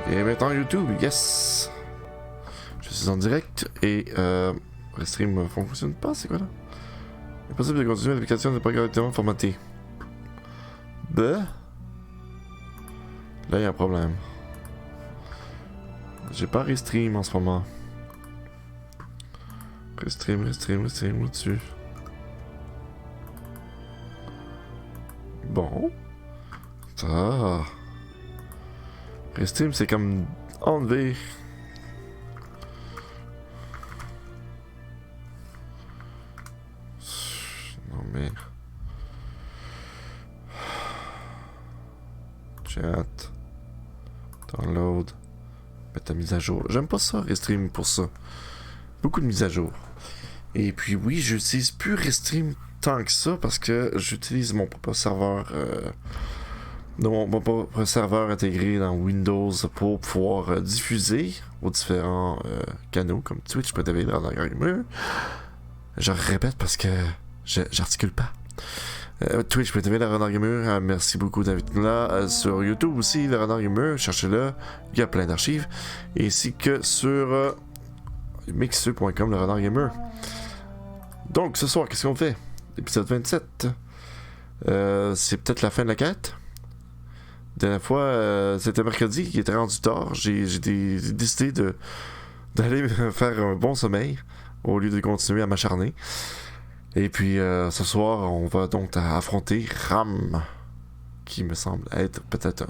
Et maintenant YouTube, yes! Je suis en direct et le stream ne fonctionne pas, c'est quoi là? Il est possible de continuer, l'application n'est pas correctement formatée. Là, il y a un problème. J'ai pas restream en ce moment. Restream là-dessus. Bon. Ça. Restream, c'est comme enlever. Non mais. Chat. Download. Mettre ta mise à jour. J'aime pas ça, Restream, pour ça. Beaucoup de mises à jour. Et puis oui, j'utilise plus Restream tant que ça parce que j'utilise mon propre serveur. Mon propre serveur intégré dans Windows pour pouvoir diffuser aux différents canaux comme Twitch, peut être dans l'arrière-mur. Je répète parce que j'articule pas. Twitch, peut être le renard mur. Merci beaucoup d'être là. Sur YouTube aussi, le renard mur. Cherchez-le. Il y a plein d'archives. Ainsi que sur mixer.com, le renard mur. Donc, ce soir, qu'est-ce qu'on fait? Épisode 27. C'est peut-être la fin de la quête. La dernière fois, c'était mercredi, il était rendu tard. J'ai décidé d'aller me faire un bon sommeil au lieu de continuer à m'acharner. Et puis ce soir, on va donc affronter Ram, qui me semble être peut-être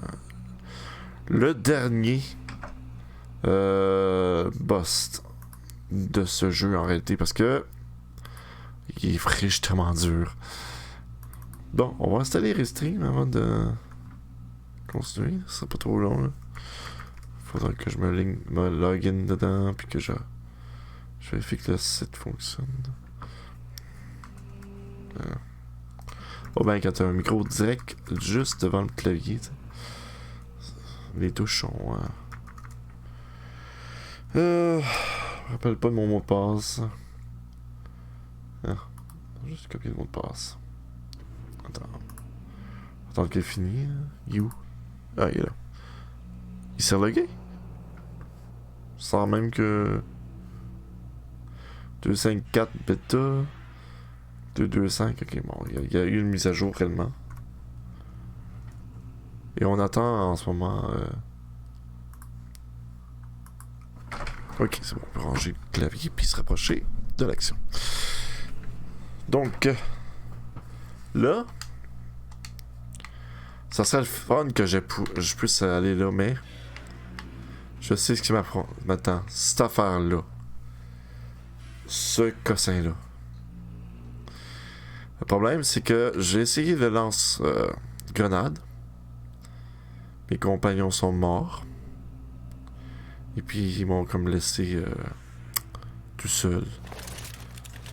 le dernier boss de ce jeu en réalité, parce que il est frichement dur. Bon, on va installer Restream avant de continuer. Ce sera pas trop long là. Faudra que je me login dedans puis que je vérifie que le site fonctionne. Oh ben quand t'as un micro direct juste devant le clavier, t'sais. Les touches sont je me rappelle pas de mon mot de passe. Ah, juste copier le mot de passe. Attends qu'il finisse. Il est où? Ah, il est là. Il s'est logué? Sans même que 254 bêta 225, ok, bon, il y a eu une mise à jour réellement. Et on attend en ce moment. Ok, c'est bon, on peut ranger le clavier puis se rapprocher de l'action. Donc, là, ça serait le fun que je puisse aller là, mais je sais ce qui m'attend. Cette affaire-là. Ce cossin-là. Le problème, c'est que j'ai essayé de lance-grenade. Mes compagnons sont morts. Et puis, ils m'ont comme laissé tout seul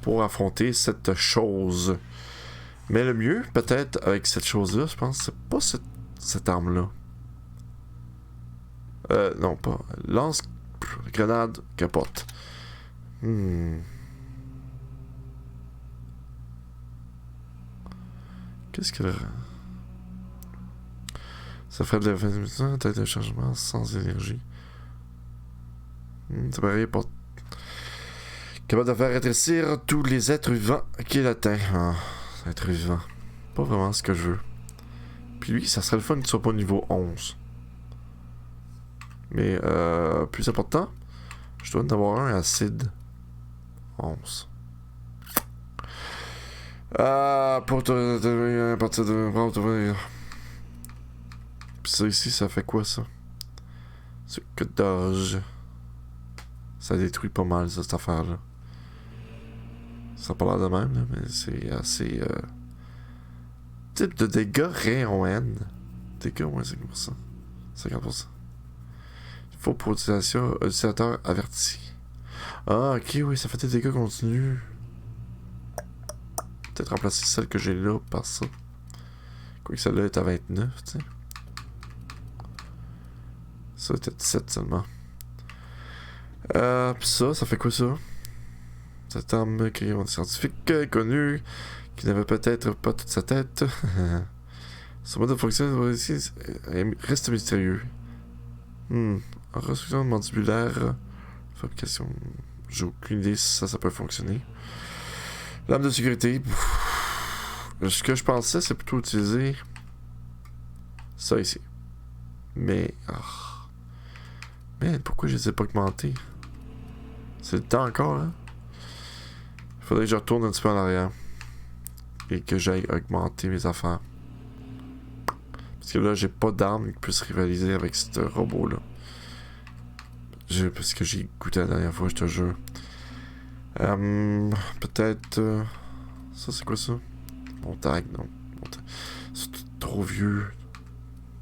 pour affronter cette chose. Mais le mieux, peut-être, avec cette chose-là, je pense, c'est pas cette arme-là. Non, pas. Lance-grenade capote. Qu'est-ce que... Ça ferait de la 20 minutes, tête de chargement sans énergie. Ça paraît pas... Capable de faire rétrécir tous les êtres vivants qu'il atteint. Ah, êtres vivants. Pas vraiment ce que je veux. Puis lui, ça serait le fun qu'il soit pas au niveau 11. Mais plus important, je dois en avoir un acide 11. Pour à partir de... Puis ça ici, ça fait quoi ça? C'est que dodge. Ça détruit pas mal ça, cette affaire-là. Ça a pas l'air de même, là, mais c'est assez... Type de dégâts RN. Dégâts, ouais, c'est pour ça. 50%. Il faut pour utilisateur averti. Ah, ok, oui, ça fait des dégâts continus. Peut-être remplacer celle que j'ai là par ça. Quoique celle-là est à 29, tu sais. Ça était 17 seulement. Pis ça fait quoi ça? Cette arme crayon scientifique connu qui n'avait peut-être pas toute sa tête. Son mode de fonction reste mystérieux. Restriction mandibulaire. Fabrication. J'ai aucune idée si ça peut fonctionner. Lame de sécurité. Ce que je pensais, c'est plutôt utiliser ça ici. Mais. Man, pourquoi je les ai pas augmentés? C'est le temps encore, hein? Il faudrait que je retourne un petit peu en arrière. Et que j'aille augmenter mes affaires. Parce que là, j'ai pas d'arme qui puisse rivaliser avec ce robot-là. Parce que j'ai goûté la dernière fois, je te jure. Peut-être... Ça, c'est quoi ça? Mon tag, non. C'est tout trop vieux.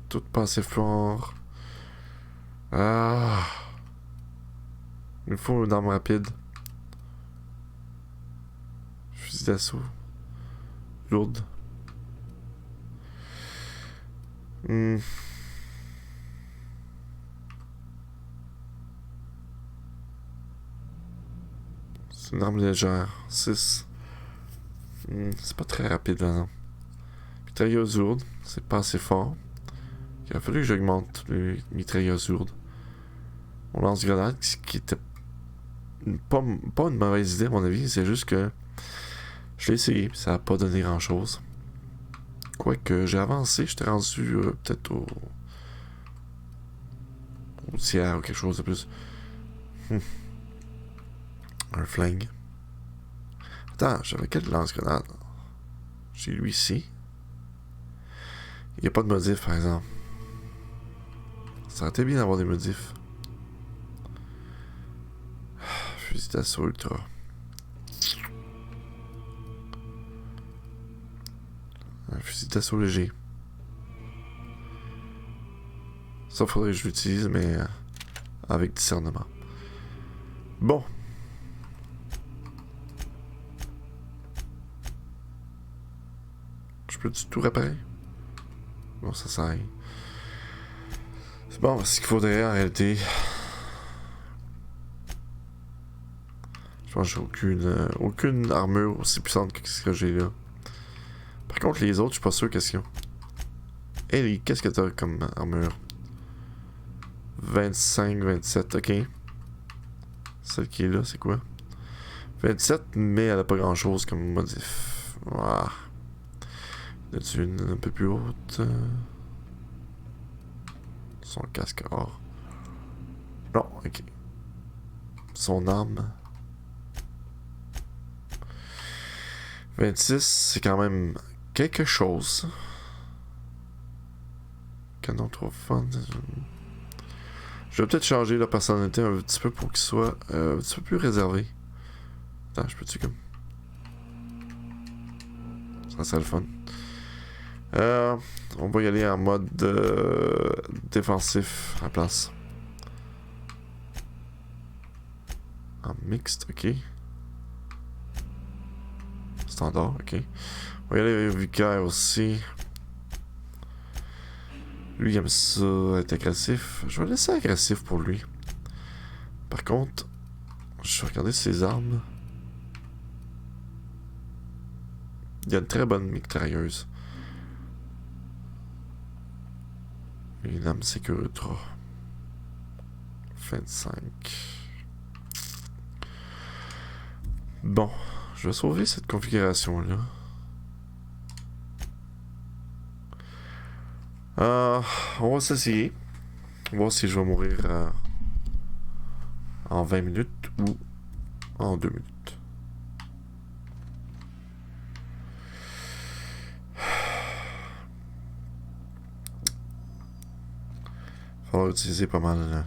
Tout pas assez fort. Ah! Il me faut une arme rapide. Fusil d'assaut. Lourde. C'est une arme légère. 6. C'est pas très rapide là, non. Mitrailleuse lourde. C'est pas assez fort. Il a fallu que j'augmente les mitrailleuses lourdes. On lance-grenade, qui était pas une mauvaise idée à mon avis. C'est juste que je l'ai essayé, ça n'a pas donné grand chose. Quoique j'ai avancé, j'étais rendu peut-être au tiers ou quelque chose de plus. Un flingue. Attends, j'avais quel lance-grenade? J'ai lui ici. Il n'y a pas de modif par exemple. Ça aurait été bien d'avoir des modifs. Fusil d'assaut ultra. Un fusil d'assaut léger. Ça faudrait que je l'utilise, mais avec discernement. Bon. Je peux tout réparer? Bon, ça sert à rien. C'est bon, ce qu'il faudrait en réalité. Je pense que j'ai aucune armure aussi puissante que ce que j'ai là. Par contre, les autres, je suis pas sûr qu'est-ce qu'ils ont. Ellie, qu'est-ce que t'as comme armure? 25, 27, ok. Celle qui est là, c'est quoi? 27, mais elle a pas grand-chose comme modif. Ah. Y a-tu une un peu plus haute? Son casque or. Non, ok. Son arme. 26, c'est quand même quelque chose. Canon trop fun. Je vais peut-être changer la personnalité un petit peu pour qu'il soit un petit peu plus réservé. Attends, je peux-tu comme... Ça serait le fun. On va y aller en mode défensif à la place. En mixte, ok. Standard, ok. On va y aller avec vicaire aussi. Lui, il aime ça être agressif. Je vais laisser agressif pour lui. Par contre, je vais regarder ses armes. Il a une très bonne mitrailleuse. Une arme sécurité. 25. Bon, je vais sauver cette configuration-là. On va s'essayer. On va voir si je vais mourir en 20 minutes ou en 2 minutes. Il va falloir utiliser pas mal. Là.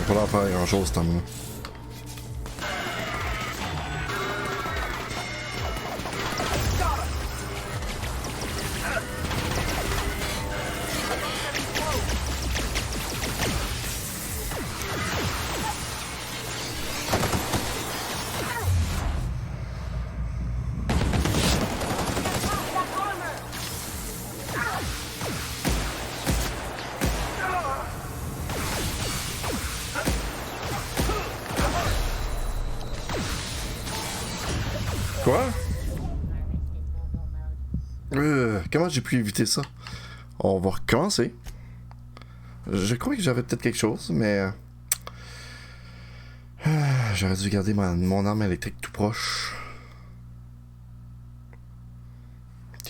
Pas leur faire grand chose, cette là. Quoi? Comment j'ai pu éviter ça? On va recommencer. Je crois que j'avais peut-être quelque chose, mais... j'aurais dû garder mon arme électrique tout proche.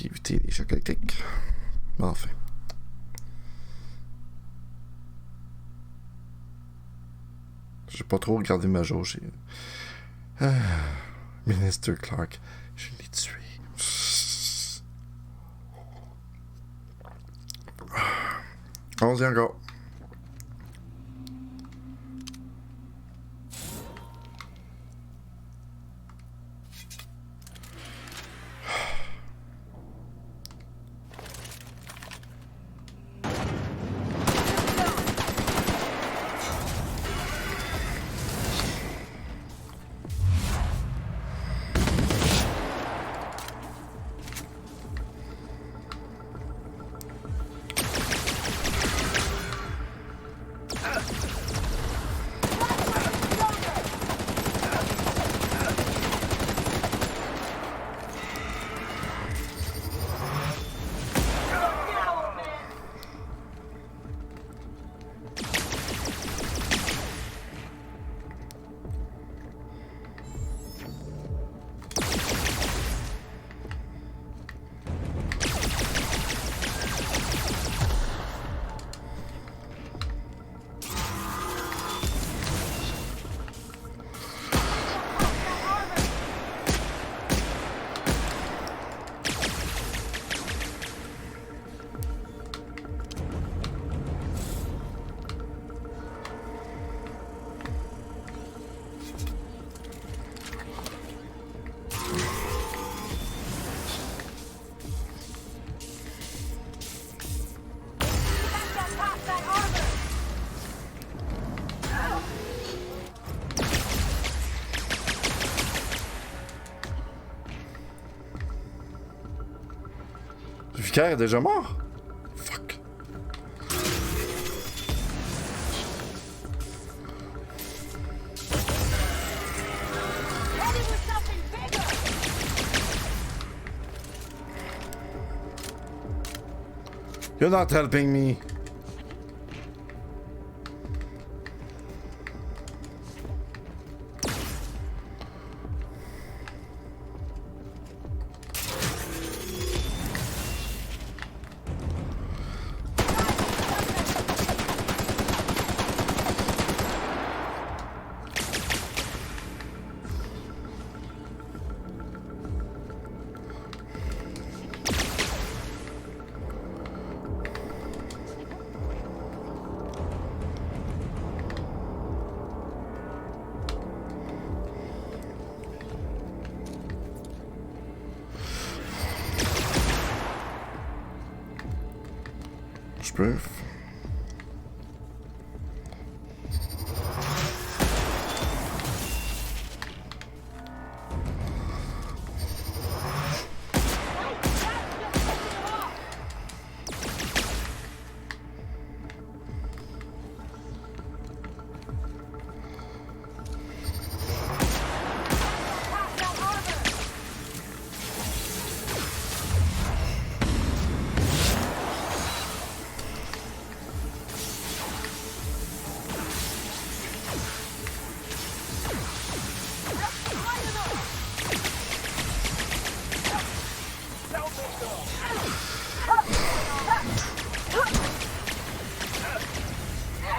Éviter les chocs électriques. Enfin. J'ai pas trop regardé ma jauge. Minister Clark, je l'ai tué. Allons-y encore. Le vicaire est déjà mort? Fuck. You're not helping me. Je peux.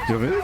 You have it?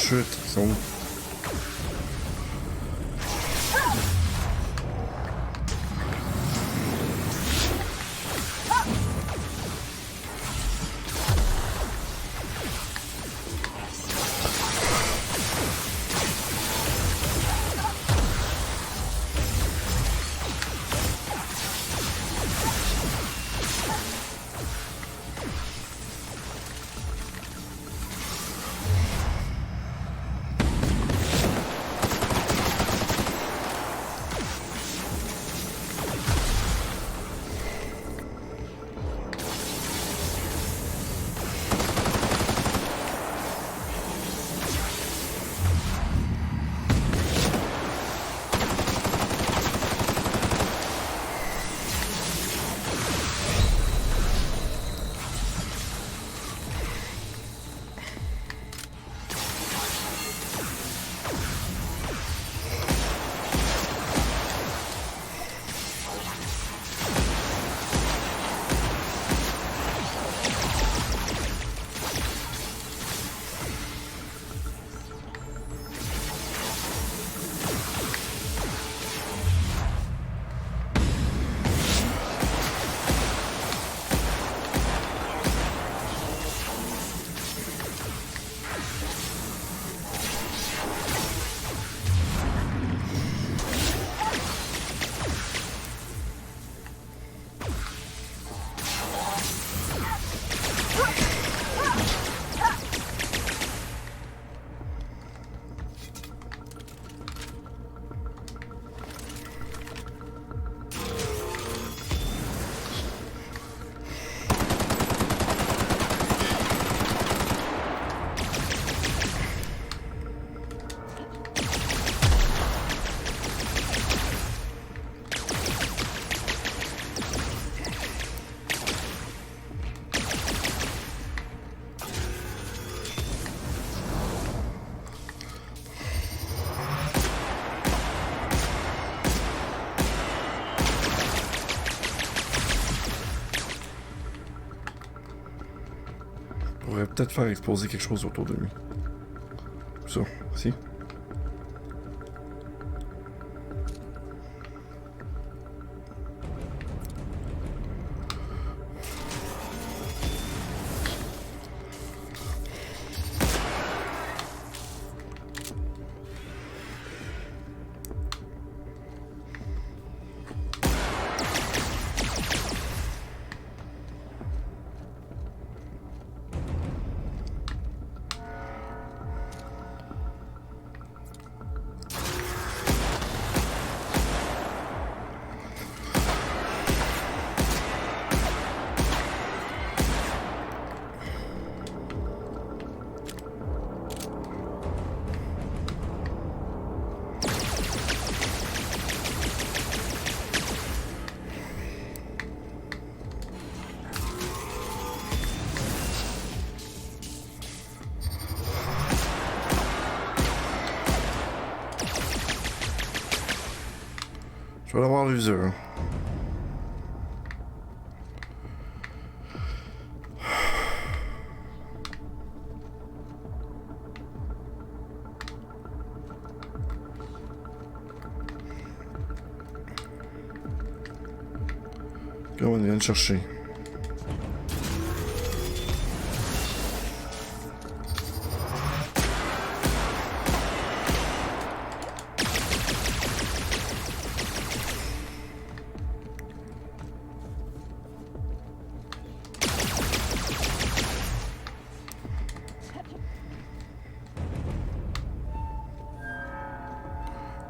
chute. Ils sont où? On pourrait peut-être faire exploser quelque chose autour de lui. Ça, si. Je vais l'avoir l'usure. On vient de chercher.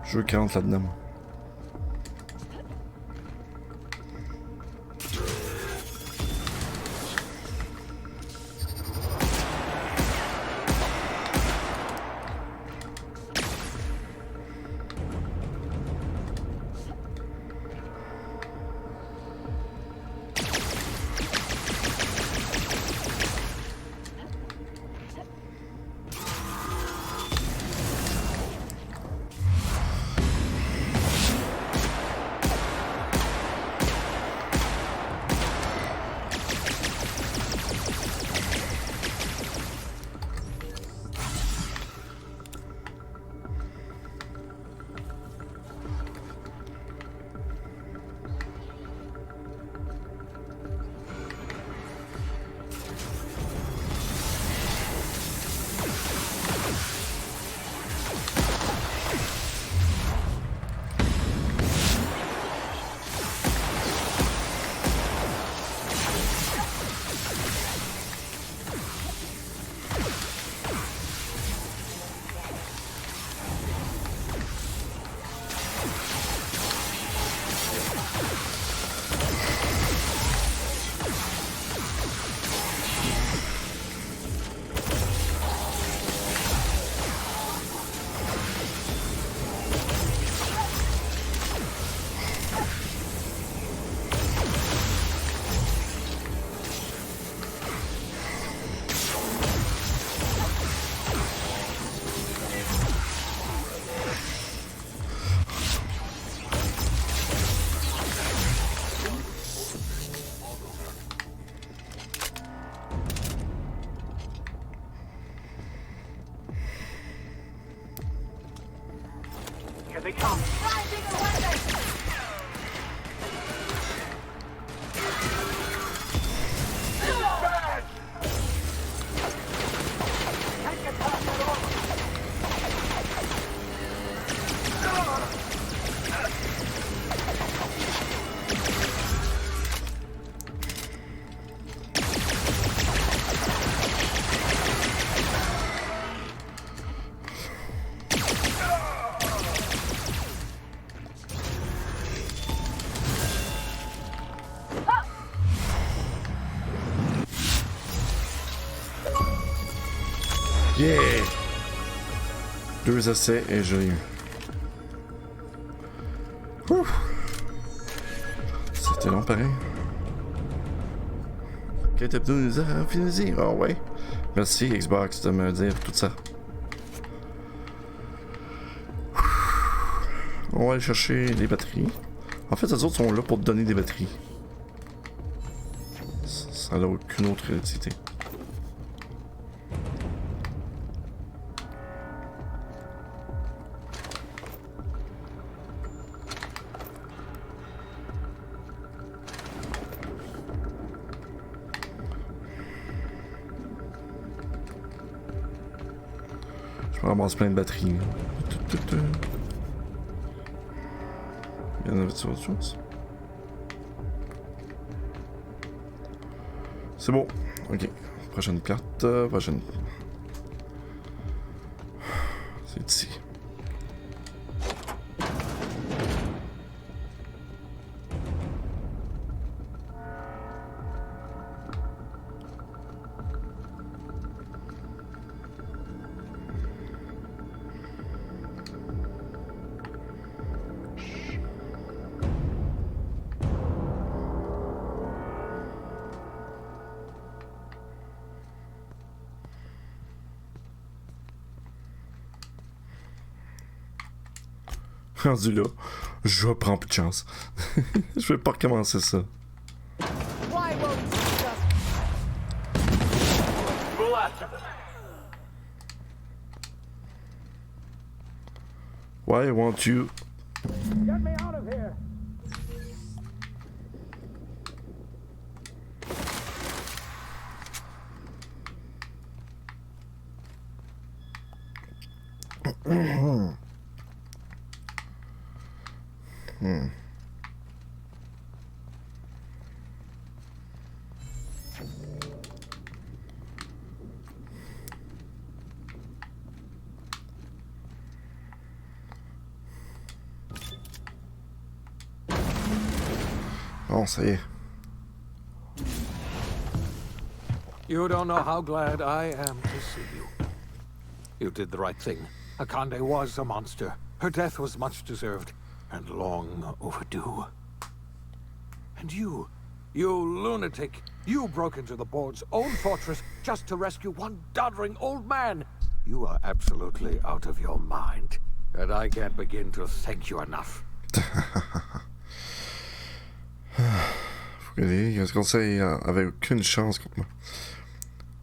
Je veux 40 là-dedans. they come. Yeah! 2 essais et je l'ai eu. Ouh! C'était long pareil. Quête hebdomadaire finalisée. Ah ouais. Merci Xbox de me dire tout ça. On va aller chercher des batteries. En fait, les autres sont là pour te donner des batteries. Ça n'a aucune autre utilité. Je ramasse plein de batteries. Il y en avait sur autre chose. C'est bon. Ok. Prochaine carte. Prochaine. C'est ici. Rendu là, je prends plus de chance. Je vais pas recommencer ça. Why won't you? Get me out of here. Bon, ça y est. You don't know how glad I am to see you. You did the right thing. Akande was a monster. Her death was much deserved, and long overdue. And you lunatic, you broke into the board's own fortress just to rescue one doddering old man. You are absolutely out of your mind, and I can't begin to thank you enough. Le conseil avait aucune chance contre moi.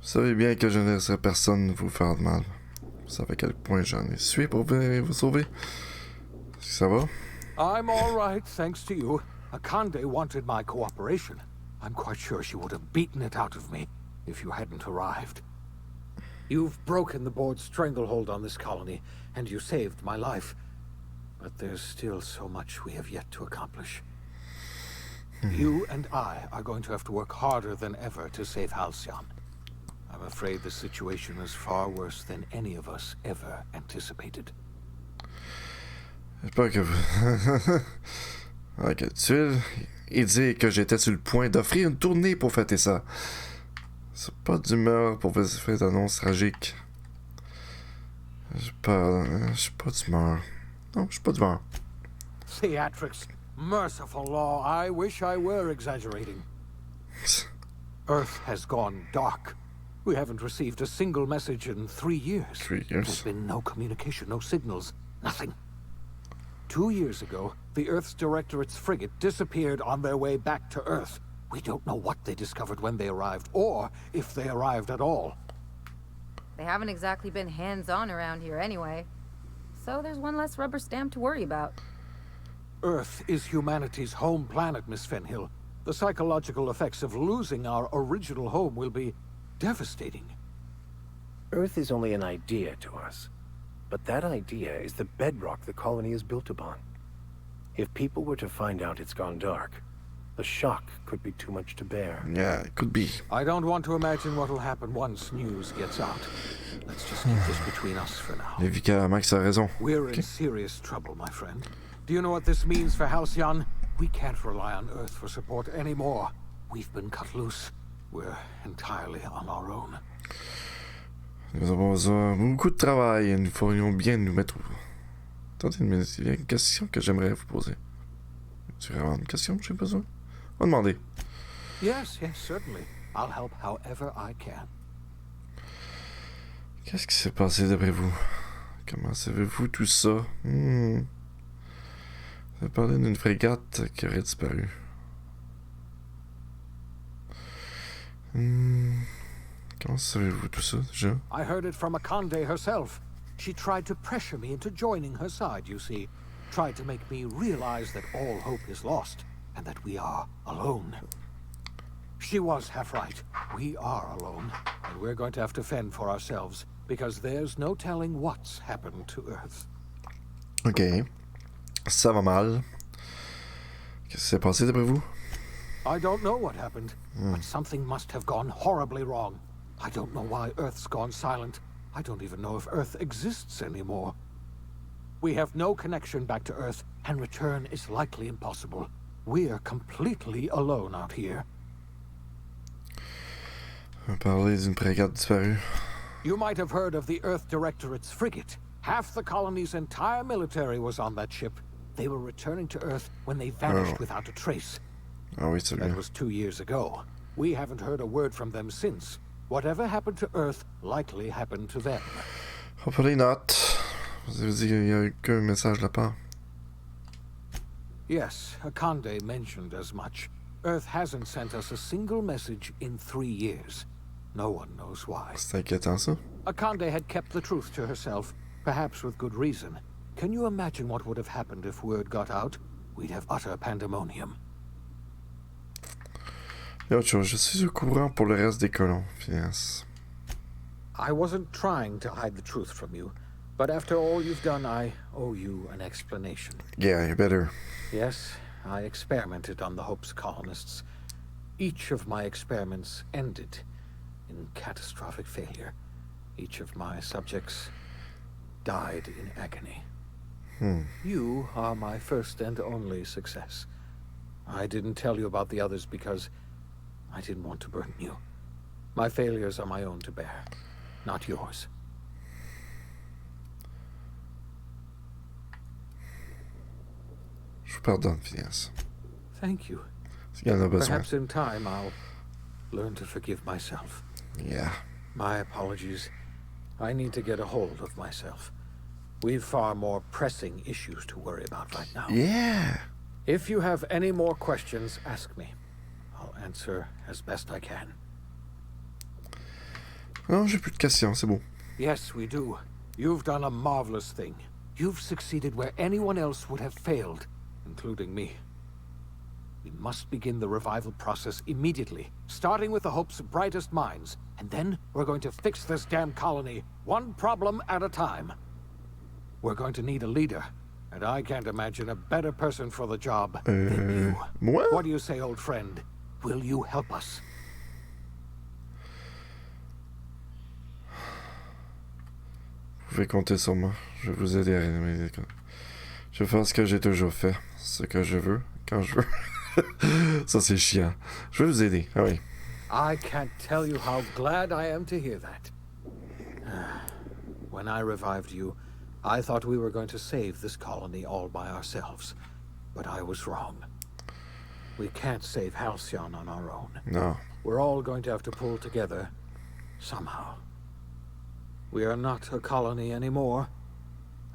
Vous savez bien que je ne laisserai personne vous faire de mal. Vous savez à quel point j'en ai sué pour venir vous sauver. Est-ce que ça va? I'm all right, thanks to you. Akande wanted my cooperation. I'm quite sure she would have beaten it out of me if you hadn't arrived. You've broken the board's stranglehold on this colony, and you saved my life. But there's still so much we have yet to accomplish. You and I are going to have to work harder than ever to save Halcyon. I'm afraid the situation is far worse than any of us ever anticipated. J'espère que vous... Ok, tu il dit que j'étais sur le point d'offrir une tournée pour fêter ça. C'est pas d'humeur pour faire d'annonces tragiques. Je suis pas d'humeur. Non, je suis pas d'humeur. Theatrics. Merciful law, I wish I were exaggerating. Earth has gone dark. We haven't received a single message in 3 years. 3 years? There's been no communication, no signals, nothing. 2 years ago, the Earth's Directorate's frigate disappeared on their way back to Earth. We don't know what they discovered when they arrived, or if they arrived at all. They haven't exactly been hands-on around here anyway. so there's one less rubber stamp to worry about. Earth is humanity's home planet, Miss Fenhill. The psychological effects of losing our original home will be devastating. Earth is only an idea to us. But that idea is the bedrock the colony is built upon. If people were to find out it's gone dark, the shock could be too much to bear. Yeah, it could be. I don't want to imagine what will happen once news gets out. Let's just keep this between us for now. Et vu que Max a raison. We're in serious trouble, my friend. Do you know what this means for Halcyon? We can't rely on Earth for support anymore. We've been cut loose. We're entirely on our own. Nous avons beaucoup de travail et nous ferions bien de nous mettre... Attendez, mais il y a une question que j'aimerais vous poser. C'est vraiment une question que j'ai besoin? On va demander. Yes, certainly. I'll help however I can. Qu'est-ce qui s'est passé d'après vous? Comment savez-vous tout ça? Vous avez parlé d'une frégate qui aurait disparu. Comment savez-vous tout ça, déjà? I heard it from Akande herself. She tried to pressure me into joining her side, you see. Tried to make me realize that all hope is lost, and that we are alone. She was half right. We are alone, and we're going to have to fend for ourselves, because there's no telling what's happened to Earth. Ok. Ça va mal. Qu'est-ce qui s'est passé d'après vous? I don't know what happened, but something must have gone horribly wrong. I don't know why Earth's gone silent. I don't even know if Earth exists anymore. We have no connection back to Earth, and return is likely impossible. We're completely alone out here. On parlait d'une frégate disparue. You might have heard of the Earth Directorate's frigate. Half the colony's entire military was on that ship. They were returning to Earth when they vanished without a trace. Ah oui, c'est That bien. was 2 years ago. We haven't heard a word from them since. Whatever happened to Earth likely happened to them. Hopefully not. Vous avez dit qu'il y a eu qu'un message là-bas. Yes, Akande mentioned as much. Earth hasn't sent us a single message in 3 years. No one knows why. C'est inquiétant, ça. Akande had kept the truth to herself, perhaps with good reason. Can you imagine what would have happened if word got out? We'd have utter pandemonium. Et autre chose, je suis au courant pour le reste des colons. Yes. I wasn't trying to hide the truth from you, but after all you've done, I owe you an explanation. Yeah, you better. Yes, I experimented on the Hope's colonists. Each of my experiments ended in catastrophic failure. Each of my subjects died in agony. You are my first and only success. I didn't tell you about the others because I didn't want to burden you. My failures are my own to bear, not yours. Je vous pardonne, Phineas. Thank you. Il y en a besoin. Perhaps in time I'll learn to forgive myself. Yeah. My apologies. I need to get a hold of myself. We've far more pressing issues to worry about right now. Yeah. If you have any more questions, ask me. I'll answer as best I can. Non, j'ai plus de questions, c'est bon. Yes, we do. You've done a marvelous thing. You've succeeded where anyone else would have failed, including me. We must begin the revival process immediately, starting with the Hope's brightest minds, and then we're going to fix this damn colony, one problem at a time. We're going to need a leader, and I can't imagine a better person for the job than you. Moi? What do you say, old friend? Will you help us? Vous pouvez compter sur moi. Je vais vous aider à rénover les écoles. Je vais faire ce que j'ai toujours fait. Ce que je veux, quand je veux. Ça, c'est chiant. Je vais vous aider. Ah oui. I can't tell you how glad I am to hear that. When I revived you, I thought we were going to save this colony all by ourselves. But I was wrong. We can't save Halcyon on our own. Non. We're all going to have to pull together, somehow. We are not a colony anymore.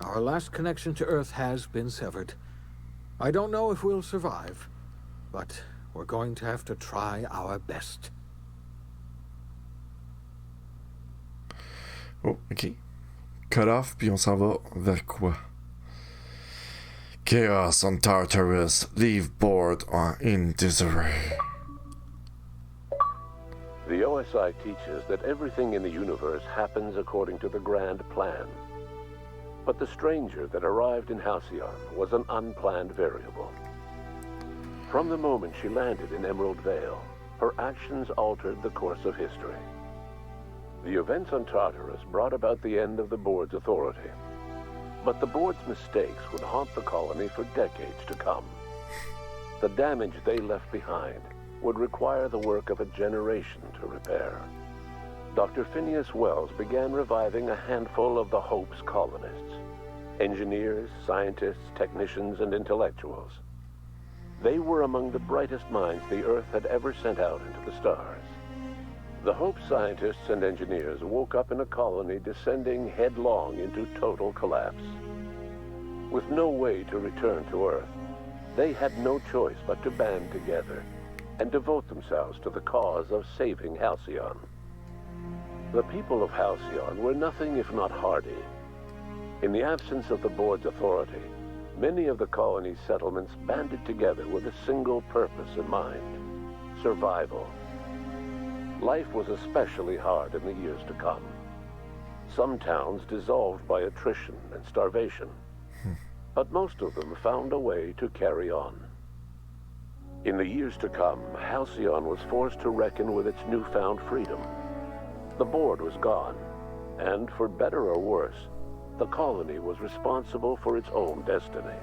Our last connection to Earth has been severed. I don't know if we'll survive, but we're going to have to try our best. Oh, ok. cut off, puis on s'en va vers quoi? Chaos on Tartarus. Leave board in disarray. The OSI teaches that everything in the universe happens according to the grand plan. But the stranger that arrived in Halcyon was an unplanned variable. From the moment she landed in Emerald Vale, her actions altered the course of history. The events on Tartarus brought about the end of the board's authority. But the board's mistakes would haunt the colony for decades to come. The damage they left behind would require the work of a generation to repair. Dr. Phineas Wells began reviving a handful of the Hope's colonists. Engineers, scientists, technicians, and intellectuals. They were among the brightest minds the Earth had ever sent out into the stars. The Hope scientists and engineers woke up in a colony descending headlong into total collapse. With no way to return to Earth, they had no choice but to band together and devote themselves to the cause of saving Halcyon. The people of Halcyon were nothing if not hardy. In the absence of the board's authority, many of the colony's settlements banded together with a single purpose in mind: survival. Life was especially hard in the years to come. Some towns dissolved by attrition and starvation, but most of them found a way to carry on. In the years to come, Halcyon was forced to reckon with its newfound freedom. The board was gone, and for better or worse, the colony was responsible for its own destiny.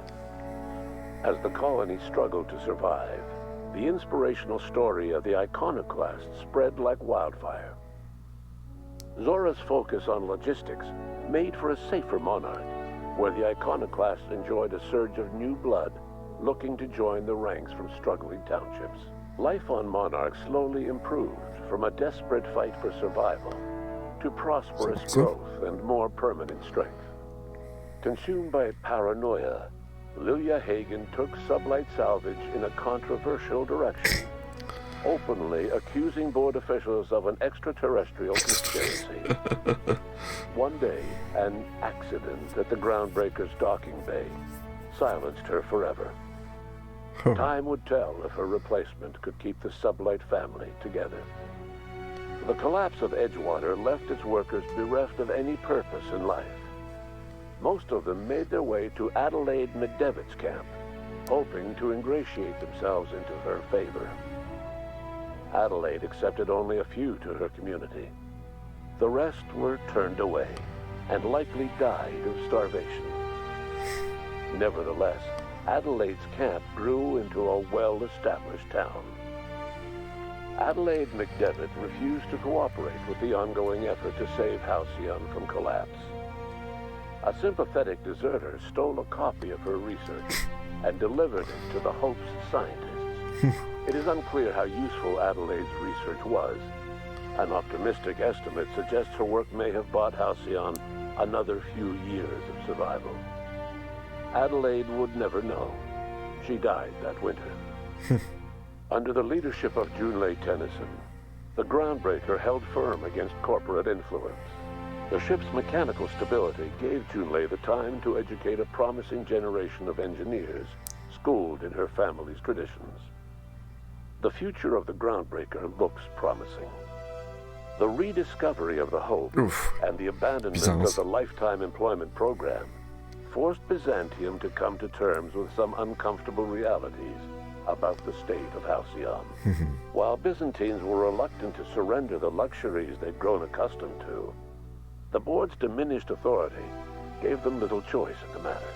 As the colony struggled to survive, the inspirational story of the iconoclast spread like wildfire. Zora's focus on logistics made for a safer monarch, where the iconoclasts enjoyed a surge of new blood looking to join the ranks from struggling townships. Life on Monarch slowly improved from a desperate fight for survival to prosperous growth and more permanent strength. Consumed by paranoia, Lilia Hagen took sublight salvage in a controversial direction, openly accusing board officials of an extraterrestrial conspiracy. One day, an accident at the Groundbreaker's docking bay silenced her forever. Time would tell if her replacement could keep the sublight family together. The collapse of Edgewater left its workers bereft of any purpose in life. Most of them made their way to Adelaide McDevitt's camp, hoping to ingratiate themselves into her favor. Adelaide accepted only a few to her community. The rest were turned away and likely died of starvation. Nevertheless, Adelaide's camp grew into a well-established town. Adelaide McDevitt refused to cooperate with the ongoing effort to save Halcyon from collapse. A sympathetic deserter stole a copy of her research and delivered it to the Hope's scientists. It is unclear how useful Adelaide's research was. An optimistic estimate suggests her work may have bought Halcyon another few years of survival. Adelaide would never know. She died that winter. Under the leadership of Junlei Tennyson, the Groundbreaker held firm against corporate influence. The ship's mechanical stability gave Junlei the time to educate a promising generation of engineers, schooled in her family's traditions. The future of the Groundbreaker looks promising. The rediscovery of the Hope and the abandonment of the lifetime employment program forced Byzantium to come to terms with some uncomfortable realities about the state of Halcyon. While Byzantines were reluctant to surrender the luxuries they'd grown accustomed to, the board's diminished authority gave them little choice in the matter.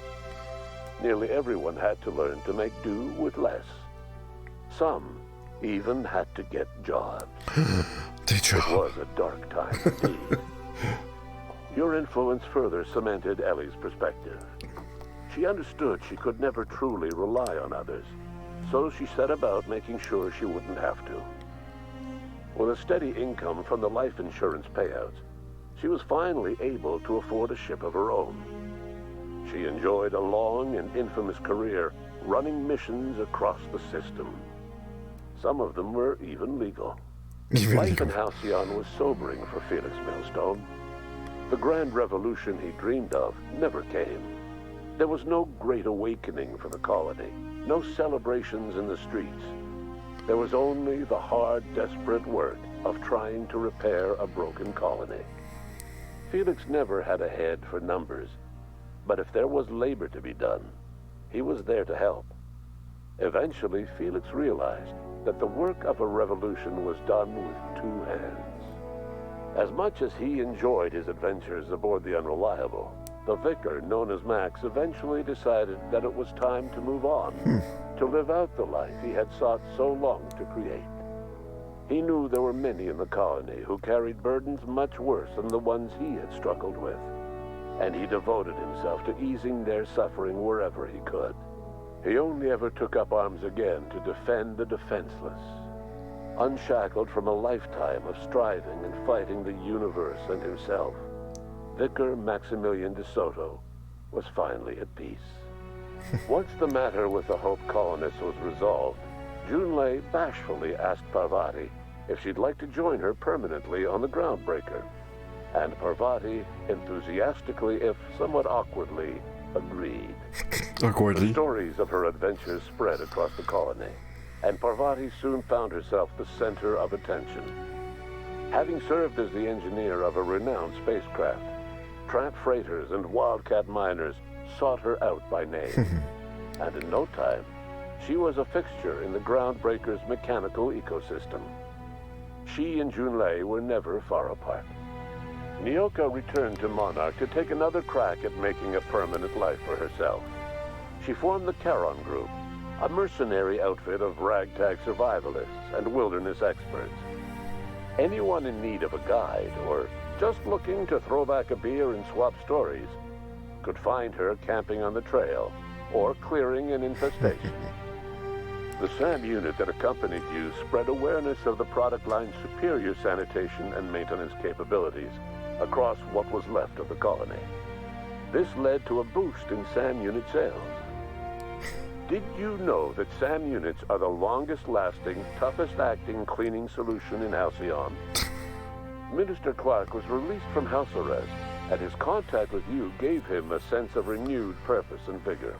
Nearly everyone had to learn to make do with less. Some even had to get jobs. It was a dark time indeed. Your influence further cemented Ellie's perspective. She understood she could never truly rely on others, so she set about making sure she wouldn't have to. With a steady income from the life insurance payouts, she was finally able to afford a ship of her own. She enjoyed a long and infamous career running missions across the system. Some of them were even legal. Life in Halcyon was sobering for Felix Millstone. The grand revolution he dreamed of never came. There was no great awakening for the colony, no celebrations in the streets. There was only the hard, desperate work of trying to repair a broken colony. Felix never had a head for numbers, but if there was labor to be done, he was there to help. Eventually, Felix realized that the work of a revolution was done with two hands. As much as he enjoyed his adventures aboard the Unreliable, the vicar, known as Max, eventually decided that it was time to move on, to live out the life he had sought so long to create. He knew there were many in the colony who carried burdens much worse than the ones he had struggled with, and he devoted himself to easing their suffering wherever he could. He only ever took up arms again to defend the defenseless. Unshackled from a lifetime of striving and fighting the universe and himself, Vicar Maximilian de Soto was finally at peace. Once the matter with the Hope colonists was resolved, Junlei bashfully asked Parvati if she'd like to join her permanently on the Groundbreaker, and Parvati enthusiastically, if somewhat awkwardly, agreed. Awkwardly. The stories of her adventures spread across the colony, and Parvati soon found herself the center of attention. Having served as the engineer of a renowned spacecraft, tramp freighters and wildcat miners sought her out by name, and in no time, she was a fixture in the Groundbreaker's mechanical ecosystem. She and Junlei were never far apart. Nyoka returned to Monarch to take another crack at making a permanent life for herself. She formed the Charon Group, a mercenary outfit of ragtag survivalists and wilderness experts. Anyone in need of a guide or just looking to throw back a beer and swap stories could find her camping on the trail or clearing an infestation. The SAM unit that accompanied you spread awareness of the product line's superior sanitation and maintenance capabilities across what was left of the colony. This led to a boost in SAM unit sales. Did you know that SAM units are the longest-lasting, toughest-acting cleaning solution in Halcyon? Minister Clark was released from house arrest, and his contact with you gave him a sense of renewed purpose and vigor.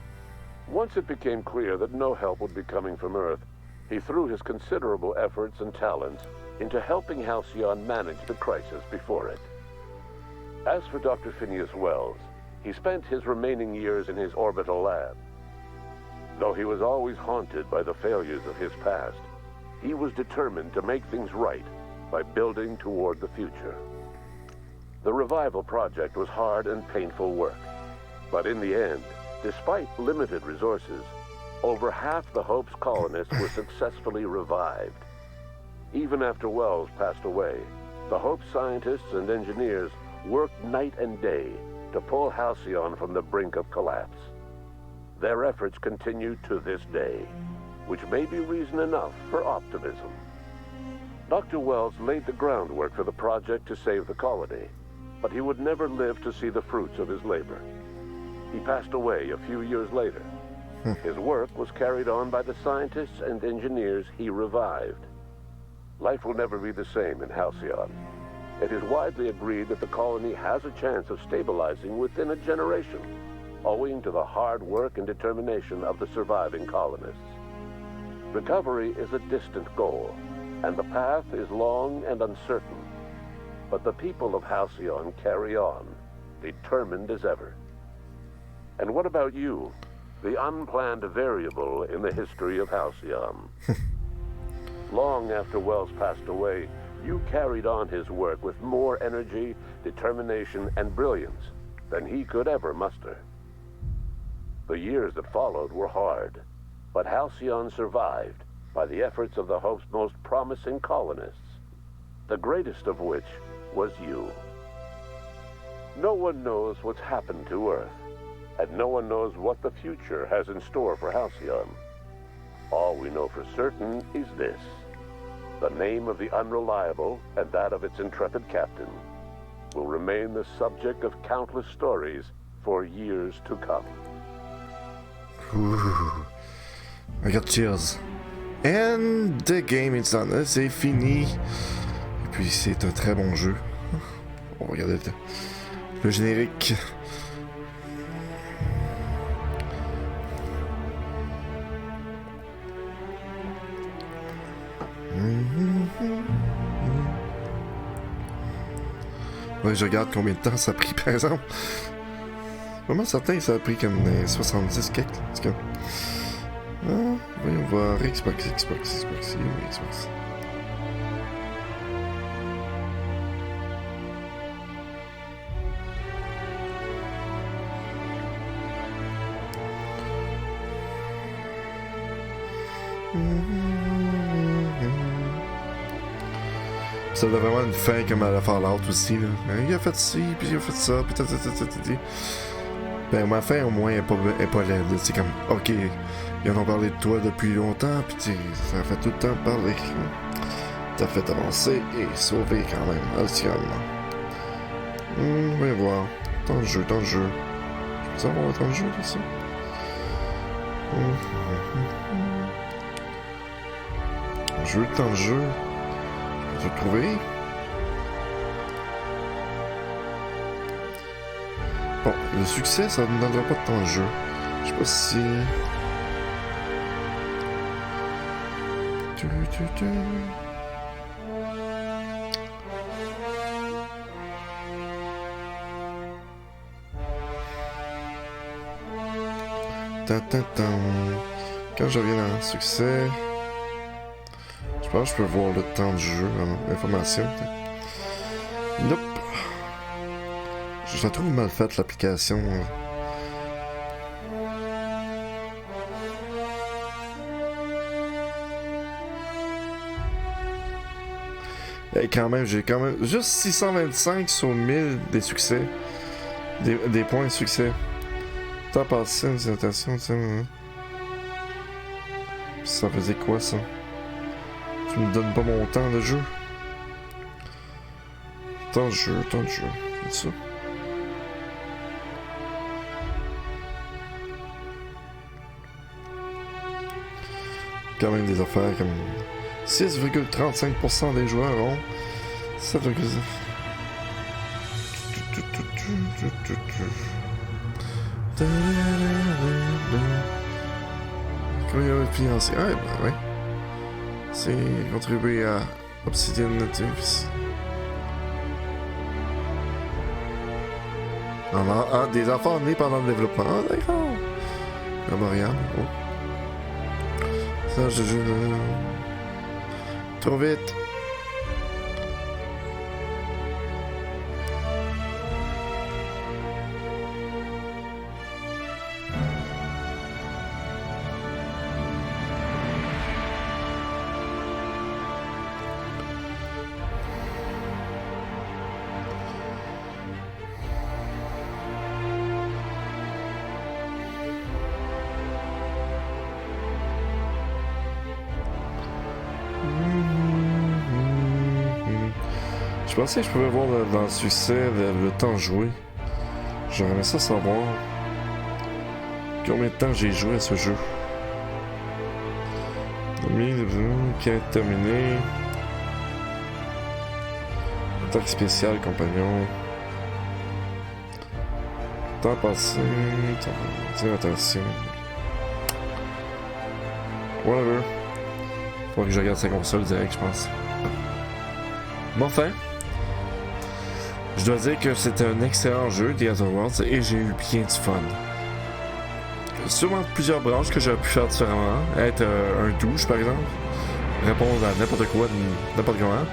Once it became clear that no help would be coming from Earth, he threw his considerable efforts and talents into helping Halcyon manage the crisis before it. As for Dr. Phineas Wells, he spent his remaining years in his orbital lab. Though he was always haunted by the failures of his past, he was determined to make things right by building toward the future. The revival project was hard and painful work, but in the end, despite limited resources, over half the Hope's colonists were successfully revived. Even after Wells passed away, the Hope scientists and engineers worked night and day to pull Halcyon from the brink of collapse. Their efforts continue to this day, which may be reason enough for optimism. Dr. Wells laid the groundwork for the project to save the colony, but he would never live to see the fruits of his labor. He passed away a few years later. His work was carried on by the scientists and engineers he revived. Life will never be the same in Halcyon. It is widely agreed that the colony has a chance of stabilizing within a generation, owing to the hard work and determination of the surviving colonists. Recovery is a distant goal, and the path is long and uncertain. But the people of Halcyon carry on, determined as ever. And what about you, the unplanned variable in the history of Halcyon? Long after Wells passed away, you carried on his work with more energy, determination, and brilliance than he could ever muster. The years that followed were hard, but Halcyon survived by the efforts of the Hope's most promising colonists, the greatest of which was you. No one knows what's happened to Earth, and no one knows what the future has in store for Halcyon. All we know for certain is this: the name of the Unreliable and that of its intrepid captain will remain the subject of countless stories for years to come. Ouh. I got chills. And the game is done. C'est fini. Et puis c'est un très bon jeu. On va regarder le temps. Le générique. Ouais, je regarde combien de temps ça a pris, par exemple. Vraiment certain que ça a pris comme 70 quelques. En tout cas. Ah, voyons voir. Xbox. Ça a vraiment une fin comme à la Fallout aussi, là. Il a fait ci, puis il a fait ça, puis ben ma fin au moins est pas laide. C'est comme, ok, ils en ont parlé de toi depuis longtemps, puis ça fait tout le temps parler. T'as fait avancer et sauver quand même, Alcium. Voyons voir. Temps de jeu. Je peux savoir le temps de jeu de ça? Jeu, temps de jeu. Je vais trouver. Bon, le succès, ça ne donnera pas de temps de jeu. Je sais pas si... Quand je reviens dans le succès... Je pense que je peux voir le temps de jeu, l'information. Nope. Je la trouve mal faite, l'application. Et j'ai quand même juste 625 sur 1000 des succès. Des points de succès. Temps passé, une citation, ça faisait quoi, ça? Tu me donnes pas mon temps de jeu? Temps de jeu. C'est ça. Quand même des affaires comme 6,35% des joueurs ont 7,9. Communauté financière. Ah, ben ouais. C'est contribué à Obsidian Natives. Des enfants nés pendant le développement. Ah, d'accord. La Montréal. Oh. Ça, je joue. Trop vite. Je pensais que je pouvais voir dans le succès le temps joué. J'aurais aimé ça savoir combien de temps j'ai joué à ce jeu. Qui est terminé. Attaque spéciale, compagnon. Temps passé. Attention. Whatever. Faudrait que je regarde sa console direct, je pense. Bon, enfin. Je dois dire que c'était un excellent jeu, The Other Worlds, et j'ai eu bien du fun. Sûrement plusieurs branches que j'aurais pu faire différemment. Être un douche, par exemple. Répondre à n'importe quoi, n'importe comment.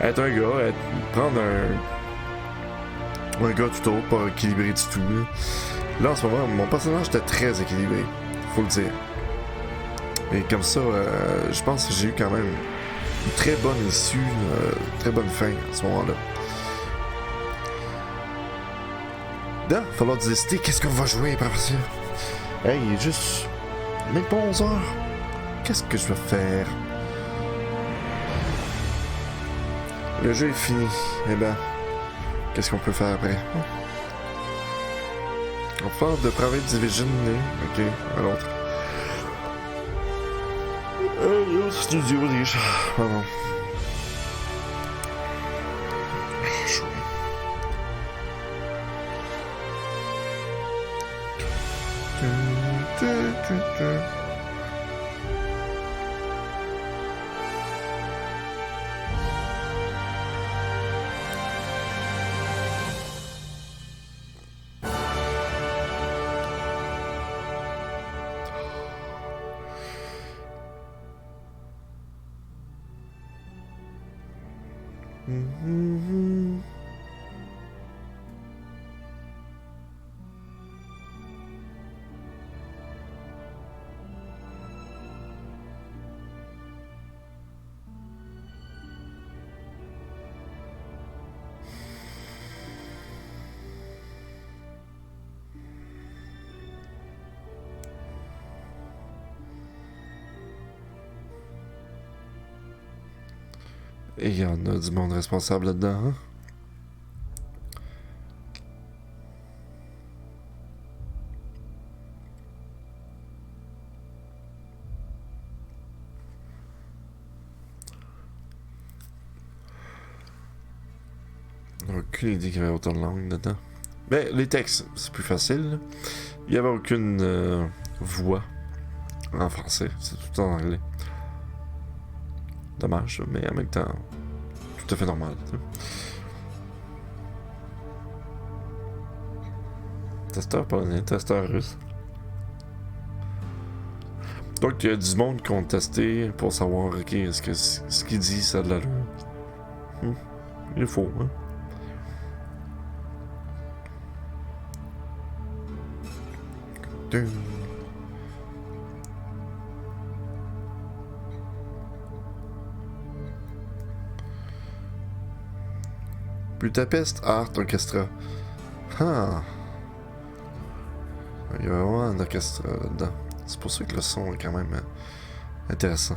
Être un gars, prendre un gars tout autre, pas équilibré du tout. Là, en ce moment, mon personnage était très équilibré, faut le dire. Et comme ça, je pense que j'ai eu quand même une très bonne issue, très bonne fin à ce moment-là. Là, il va falloir décider qu'est-ce qu'on va jouer par ça. Hey, il est juste même pas 11 heures. Qu'est-ce que je vais faire? Le jeu est fini. Eh ben, qu'est-ce qu'on peut faire après? On va faire de Private Division, ok, à l'autre. Studio, déjà. Pardon. Et il y en a du monde responsable là-dedans, hein? Aucune idée qu'il y avait autant de langues dedans. Mais les textes, c'est plus facile, là. Il n'y avait aucune voix en français, c'est tout en anglais. Dommage, mais en même temps, tout à fait normal. T'sais. Testeur polonais, testeur russe. Donc, il y a du monde qui ont testé pour savoir, ok, est-ce que ce qu'il dit, ça a de l'allure? Il est faux, hein? Budapest Art Orchestra. Ah! Il y a vraiment un orchestre là-dedans. C'est pour ça que le son est quand même intéressant.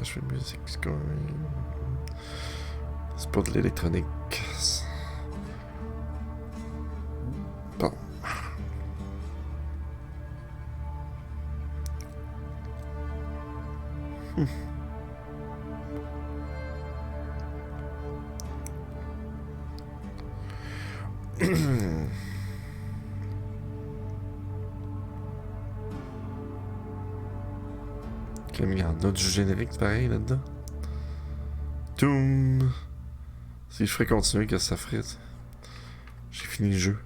Je fais musique, c'est pas de l'électronique. Bon. Il y en a du générique pareil là-dedans. Toum! Si je ferais continuer, qu'est-ce que ça ferait? J'ai fini le jeu.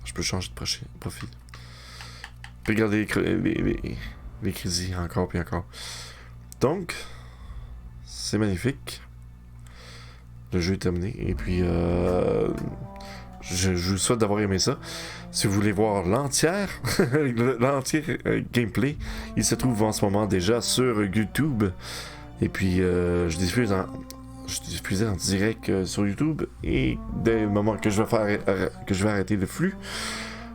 Je peux changer de profil. Puis regarder les crédits encore puis encore. Donc, c'est magnifique. Le jeu est terminé. Et puis, je vous souhaite d'avoir aimé ça. Si vous voulez voir l'entier gameplay, il se trouve en ce moment déjà sur YouTube. Et puis, je diffuse en direct sur YouTube. Et dès le moment que je vais arrêter le flux,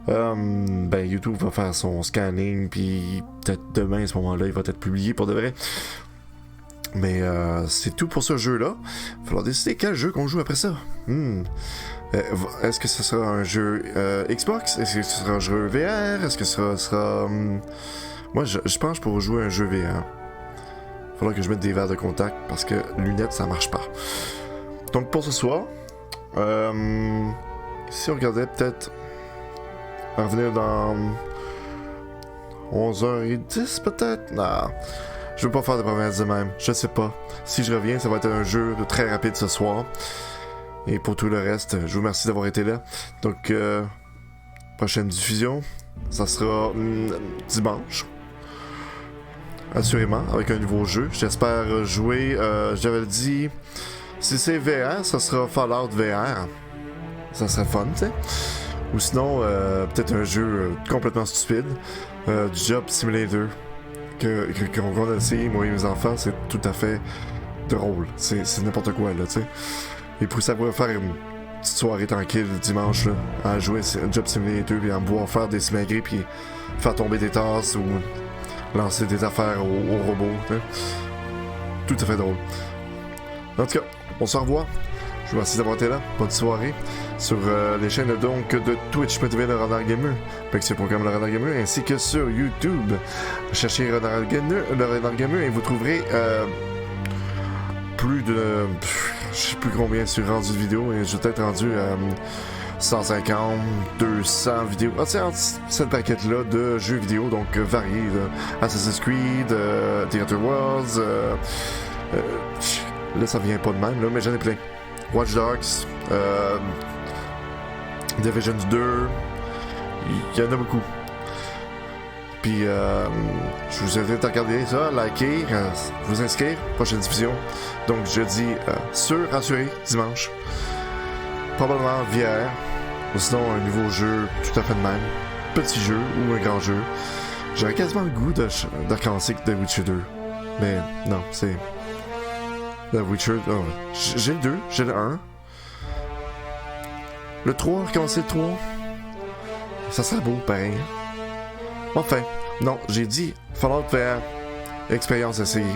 ben YouTube va faire son scanning. Puis peut-être demain, à ce moment-là, il va être publié pour de vrai. Mais c'est tout pour ce jeu-là. Il va falloir décider quel jeu qu'on joue après ça. Est-ce que ce sera un jeu Xbox? Est-ce que ce sera un jeu VR? Est-ce que ce sera... Moi, je pense que je pourrais jouer un jeu VR. Il va falloir que je mette des verres de contact parce que lunettes, ça marche pas. Donc pour ce soir, si on regardait peut-être revenir dans 11h10 peut-être? Non. Je veux pas faire de promesses de même. Je sais pas. Si je reviens, ça va être un jeu très rapide ce soir. Et pour tout le reste, je vous remercie d'avoir été là. Donc, prochaine diffusion, ça sera dimanche. Assurément, avec un nouveau jeu. J'espère jouer, j'avais dit, si c'est VR, ça sera Fallout VR. Ça serait fun, tu sais. Ou sinon, peut-être un jeu complètement stupide, du Job Simulator. Qu'on a essayé, moi et mes enfants, c'est tout à fait drôle. C'est n'importe quoi, là, tu sais. Et pour ça, faire une petite soirée tranquille dimanche, là, à jouer à Job Simulator, puis à me voir faire des simagrées, puis faire tomber des tasses, ou lancer des affaires au robot, tu sais. Tout à fait drôle. En tout cas, on se revoit. Je vous remercie d'avoir été là. Bonne soirée. Sur les chaînes donc de Twitch.tv le Radar Gamer, Pexio.com le Radar Gamer, ainsi que sur YouTube. Cherchez le Radar Gamer et vous trouverez plus de... je sais plus combien sur rendu de vidéo, et je vais peut-être rendu à 150, 200 vidéos. Ah, c'est entre cette paquette-là de jeux vidéo, donc variés. Là. Assassin's Creed, Theater Worlds, là ça vient pas de même, là, mais j'en ai plein. Watch Dogs, Division 2, il y en a beaucoup. Puis, je vous invite à regarder ça, liker, vous inscrire, prochaine diffusion. Donc, jeudi, assuré, dimanche. Probablement VR, ou sinon un nouveau jeu tout à fait de même. Petit jeu ou un grand jeu. J'aurais quasiment le goût de recommencer The Witcher 2. Mais non, c'est... The Witcher... Oh, j'ai le 2, j'ai le 1. Le 3, recommencer le 3. Ça serait beau, pareil. Enfin, non, j'ai dit Fallout VR, expérience essayée.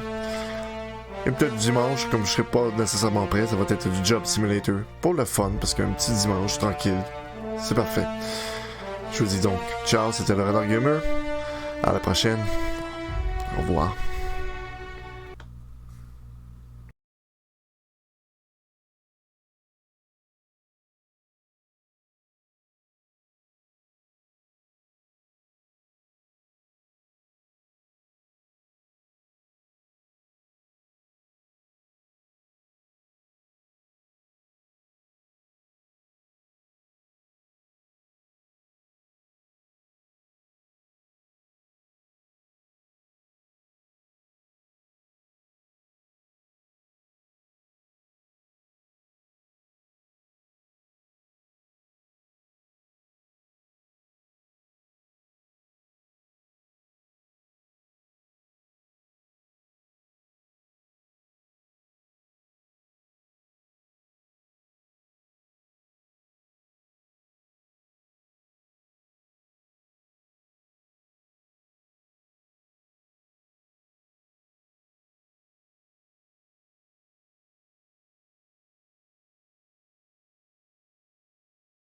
Et peut-être dimanche, comme je serai pas nécessairement prêt, ça va être du Job Simulator. Pour le fun, parce qu'un petit dimanche tranquille, c'est parfait. Je vous dis donc, ciao, c'était le Radar Gamer. À la prochaine. Au revoir.